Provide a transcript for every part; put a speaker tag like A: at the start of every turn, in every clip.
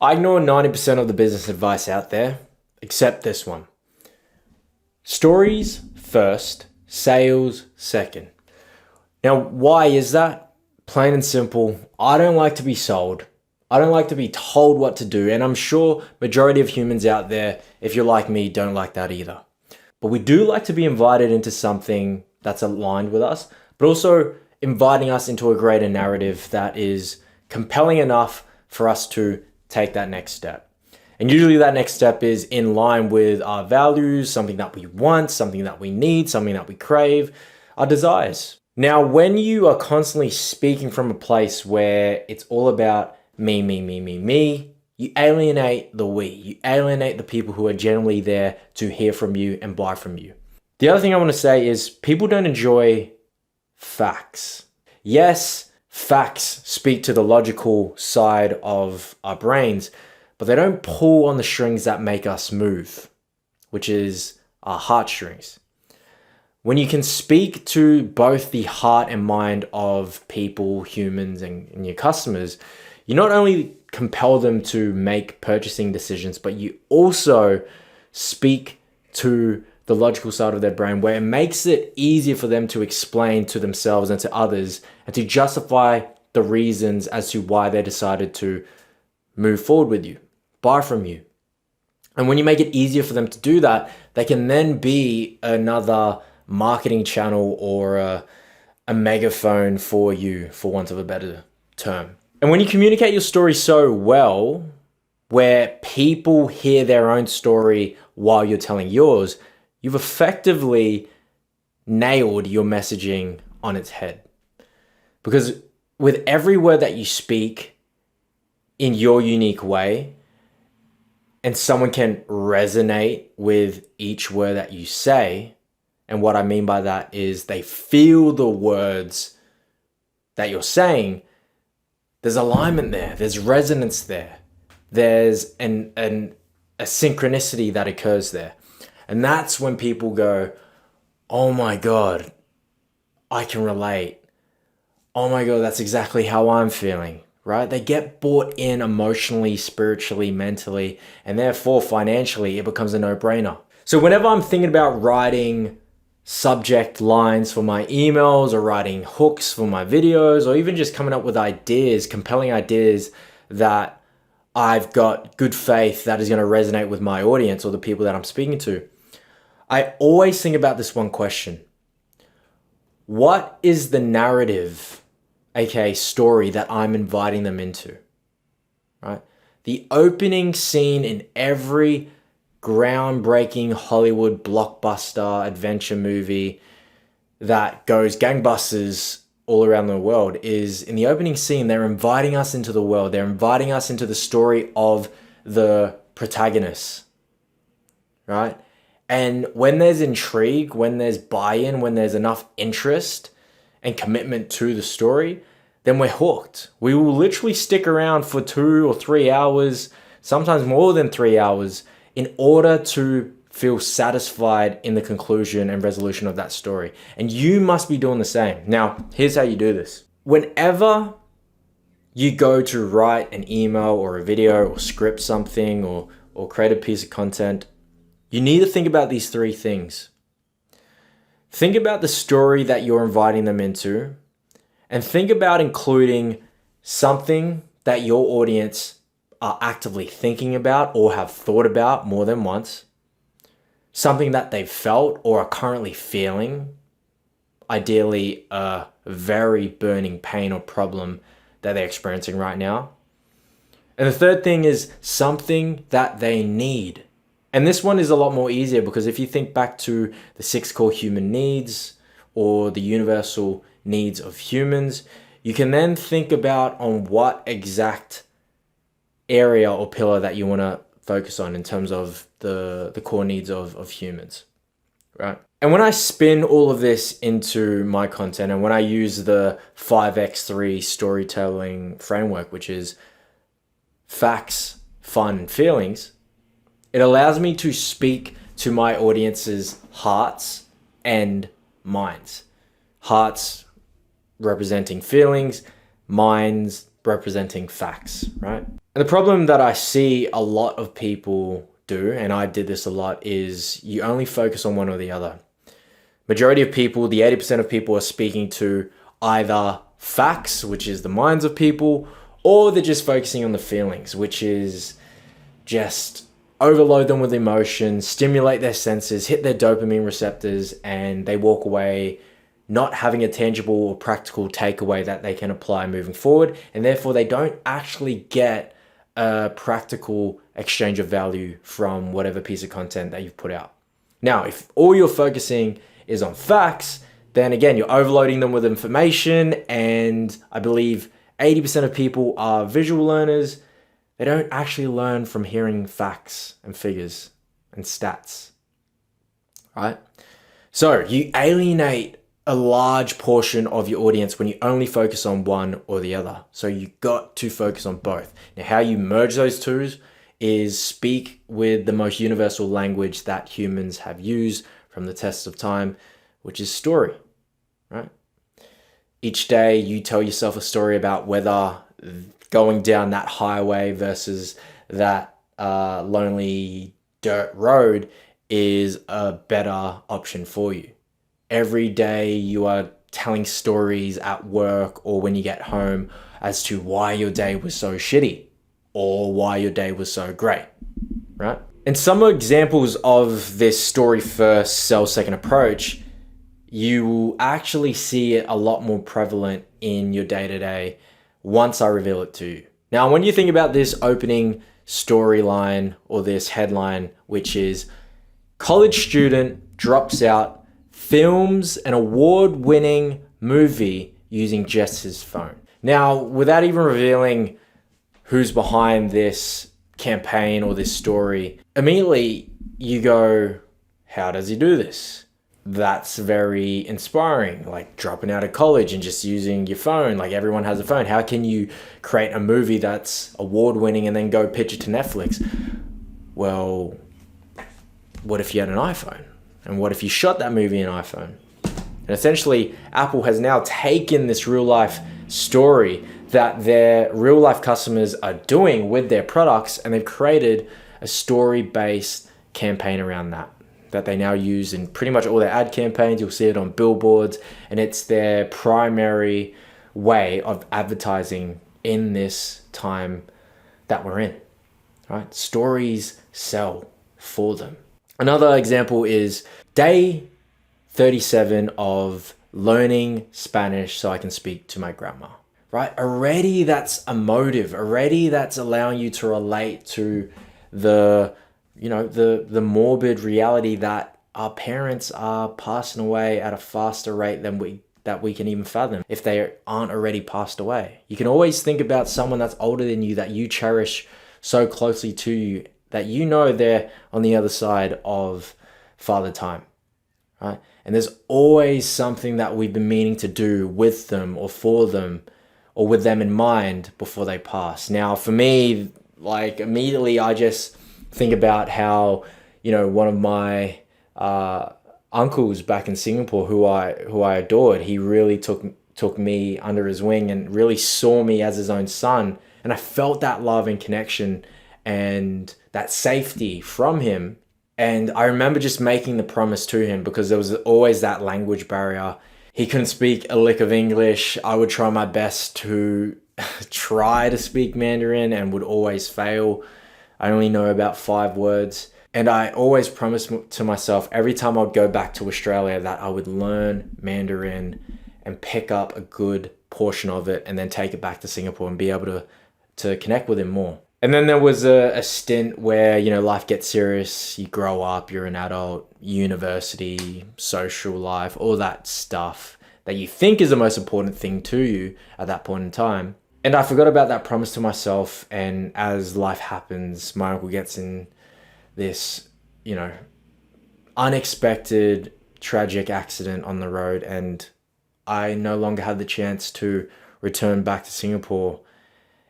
A: I ignore 90% of the business advice out there, except this one. Stories first, sales second. Now, why is that? Plain and simple, I don't like to be sold. I don't like to be told what to do, and I'm sure majority of humans out there, if you're like me, don't like that either. But we do like to be invited into something that's aligned with us, but also inviting us into a greater narrative that is compelling enough for us to take that next step. And usually that next step is in line with our values, something that we want, something that we need, something that we crave, our desires. Now, when you are constantly speaking from a place where it's all about me, you alienate the we. You alienate the people who are generally there to hear from you and buy from you. The other thing I want to say is people don't enjoy facts. Yes, facts speak to the logical side of our brains, but they don't pull on the strings that make us move, which is our heartstrings. When you can speak to both the heart and mind of people, humans, and your customers, you not only compel them to make purchasing decisions, but you also speak to the logical side of their brain where it makes it easier for them to explain to themselves and to others and to justify the reasons as to why they decided to move forward with you, buy from you. And when you make it easier for them to do that, they can then be another marketing channel or a megaphone for you, for want of a better term. And when you communicate your story so well, where people hear their own story while you're telling yours, you've effectively nailed your messaging on its head. Because with every word that you speak in your unique way, and someone can resonate with each word that you say, and what I mean by that is they feel the words that you're saying, there's alignment there, there's resonance there, there's a synchronicity that occurs there. And that's when people go, oh my God, I can relate. Oh my God, that's exactly how I'm feeling, right? They get bought in emotionally, spiritually, mentally, and therefore financially, it becomes a no-brainer. So whenever I'm thinking about writing subject lines for my emails or writing hooks for my videos or even just coming up with ideas, compelling ideas that I've got good faith that is going to resonate with my audience or the people that I'm speaking to, I always think about this one question. What is the narrative, aka story, that I'm inviting them into, right? The opening scene in every groundbreaking Hollywood blockbuster adventure movie that goes gangbusters all around the world is in the opening scene, they're inviting us into the world. They're inviting us into the story of the protagonist, right? And when there's intrigue, when there's buy-in, when there's enough interest and commitment to the story, then we're hooked. We will literally stick around for 2 or 3 hours, sometimes more than 3 hours, in order to feel satisfied in the conclusion and resolution of that story. And you must be doing the same. Now, here's how you do this. Whenever you go to write an email or a video or script something or create a piece of content, you need to think about these 3 things. Think about the story that you're inviting them into, and think about including something that your audience are actively thinking about or have thought about more than once, something that they've felt or are currently feeling, ideally a very burning pain or problem that they're experiencing right now. And the third thing is something that they need. And this one is a lot more easier because if you think back to the 6 core human needs or the universal needs of humans, you can then think about on what exact area or pillar that you want to focus on in terms of the core needs of humans, right? And when I spin all of this into my content and when I use the 5x3 storytelling framework, which is facts, fun, and feelings, it allows me to speak to my audience's hearts and minds. Hearts representing feelings, minds representing facts, right? And the problem that I see a lot of people do, and I did this a lot, is you only focus on one or the other. Majority of people, the 80% of people, are speaking to either facts, which is the minds of people, or they're just focusing on the feelings, which is just overload them with emotion, stimulate their senses, hit their dopamine receptors, and they walk away not having a tangible or practical takeaway that they can apply moving forward. And therefore, they don't actually get a practical exchange of value from whatever piece of content that you've put out. Now, if all you're focusing is on facts, then again, you're overloading them with information. And I believe 80% of people are visual learners. They don't actually learn from hearing facts and figures and stats, right? So you alienate a large portion of your audience when you only focus on one or the other. So you got to focus on both. Now, how you merge those two is speak with the most universal language that humans have used from the tests of time, which is story, right? Each day you tell yourself a story about whether going down that highway versus that lonely dirt road is a better option for you. Every day you are telling stories at work or when you get home as to why your day was so shitty or why your day was so great, right? And some examples of this story first, sell second approach, you will actually see it a lot more prevalent in your day-to-day once I reveal it to you. Now, when you think about this opening storyline or this headline, which is college student drops out, films an award-winning movie using just his phone. Now, without even revealing who's behind this campaign or this story, immediately you go, how does he do this? That's very inspiring, like dropping out of college and just using your phone. Like everyone has a phone. How can you create a movie that's award-winning and then go pitch it to Netflix? Well, what if you had an iPhone? And what if you shot that movie in iPhone? And essentially, Apple has now taken this real-life story that their real-life customers are doing with their products, and they've created a story-based campaign around that they now use in pretty much all their ad campaigns. You'll see it on billboards, and it's their primary way of advertising in this time that we're in, right? Stories sell for them. Another example is day 37 of learning Spanish so I can speak to my grandma, right? Already that's a motive. Already that's allowing you to relate to the morbid reality that our parents are passing away at a faster rate than we can even fathom if they aren't already passed away. You can always think about someone that's older than you that you cherish so closely to you that you know they're on the other side of Father Time, right? And there's always something that we've been meaning to do with them or for them or with them in mind before they pass. Now, for me, like immediately I just think about how, one of my uncles back in Singapore who I adored, he really took me under his wing and really saw me as his own son. And I felt that love and connection and that safety from him. And I remember just making the promise to him because there was always that language barrier. He couldn't speak a lick of English. I would try my best to try to speak Mandarin and would always fail. I only know about 5 words. And I always promised to myself every time I'd go back to Australia that I would learn Mandarin and pick up a good portion of it and then take it back to Singapore and be able to connect with him more. And then there was a stint where, life gets serious. You grow up, you're an adult, university, social life, all that stuff that you think is the most important thing to you at that point in time. And I forgot about that promise to myself. And as life happens, my uncle gets in this, unexpected, tragic accident on the road. And I no longer had the chance to return back to Singapore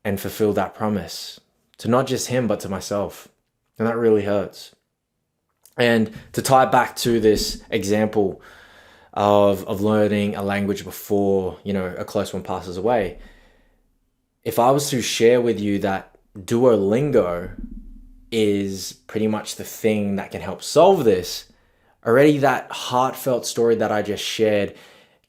A: and fulfill that promise to not just him, but to myself. And that really hurts. And to tie back to this example of learning a language before, a close one passes away, if I was to share with you that Duolingo is pretty much the thing that can help solve this, already that heartfelt story that I just shared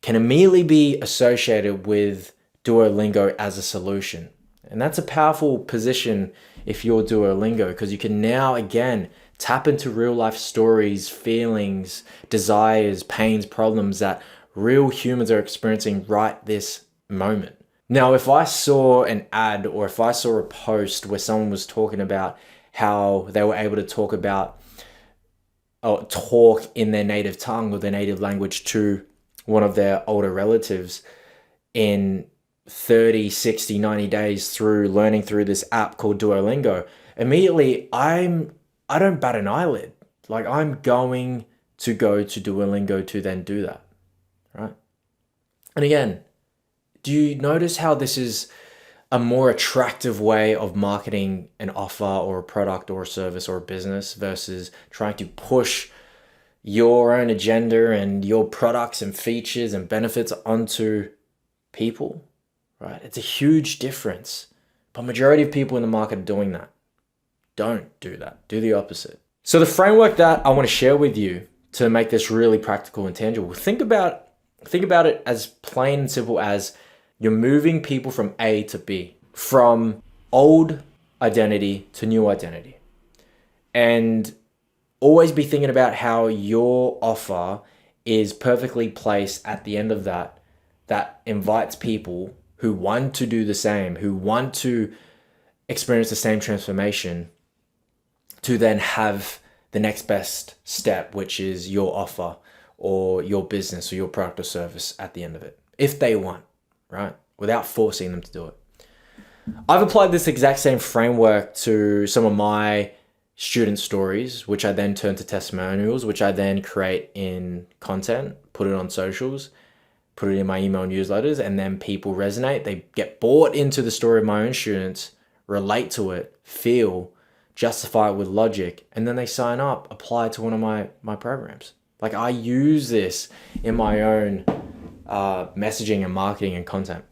A: can immediately be associated with Duolingo as a solution. And that's a powerful position if you're Duolingo, because you can now, again, tap into real life stories, feelings, desires, pains, problems that real humans are experiencing right this moment. Now, if I saw an ad or if I saw a post where someone was talking about how they were able to talk about or talk in their native tongue or their native language to one of their older relatives in 30, 60, 90 days through learning through this app called Duolingo, immediately I don't bat an eyelid. Like, I'm going to go to Duolingo to then do that, right? And again, do you notice how this is a more attractive way of marketing an offer or a product or a service or a business versus trying to push your own agenda and your products and features and benefits onto people, right? It's a huge difference. But majority of people in the market are doing that. Don't do that. Do the opposite. So the framework that I want to share with you to make this really practical and tangible, think about it as plain and simple as you're moving people from A to B, from old identity to new identity. And always be thinking about how your offer is perfectly placed at the end of that invites people who want to do the same, who want to experience the same transformation, to then have the next best step, which is your offer or your business or your product or service at the end of it, if they want, right? Without forcing them to do it. I've applied this exact same framework to some of my student stories, which I then turn to testimonials, which I then create in content, put it on socials, put it in my email newsletters, and then people resonate. They get bought into the story of my own students, relate to it, feel, justify it with logic, and then they sign up, apply to one of my programs. Like, I use this in my own messaging and marketing and content.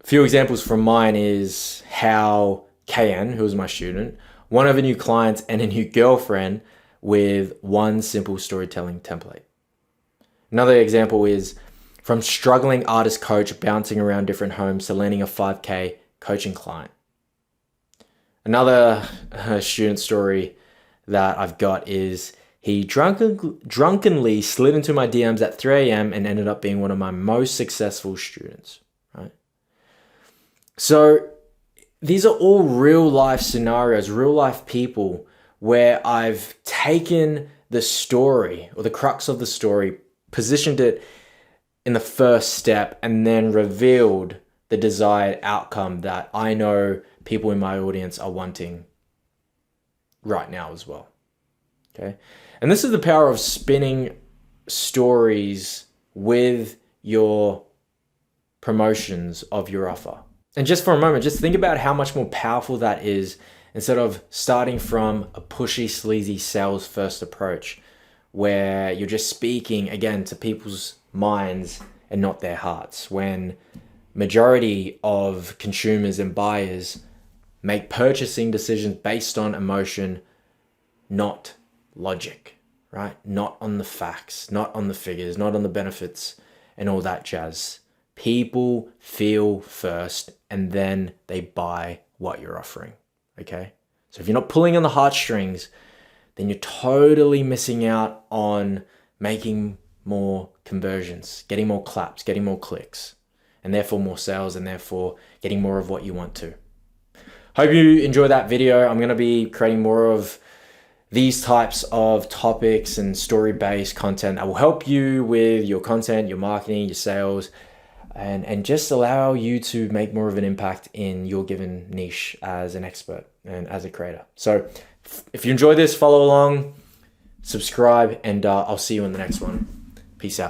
A: A few examples from mine is how KN, who was my student, won over new clients and a new girlfriend with one simple storytelling template. Another example is from struggling artist coach bouncing around different homes to landing a 5K coaching client. Another student story that I've got is he drunkenly slid into my DMs at 3 a.m. and ended up being one of my most successful students, right? So these are all real life scenarios, real life people where I've taken the story or the crux of the story, positioned it in the first step, and then revealed the desired outcome that I know people in my audience are wanting right now as well. Okay. And this is the power of spinning stories with your promotions of your offer. And just for a moment, just think about how much more powerful that is instead of starting from a pushy, sleazy sales first approach where you're just speaking again to people's minds and not their hearts, when majority of consumers and buyers make purchasing decisions based on emotion, not logic, right? Not on the facts, not on the figures, not on the benefits and all that jazz. People feel first and then they buy what you're offering, okay? So if you're not pulling on the heartstrings, then you're totally missing out on making more conversions, getting more claps, getting more clicks, and therefore more sales, and therefore getting more of what you want to. Hope you enjoy that video. I'm going to be creating more of these types of topics and story-based content that will help you with your content, your marketing, your sales, and just allow you to make more of an impact in your given niche as an expert and as a creator. So if you enjoy this, follow along, subscribe, and I'll see you in the next one. Peace out.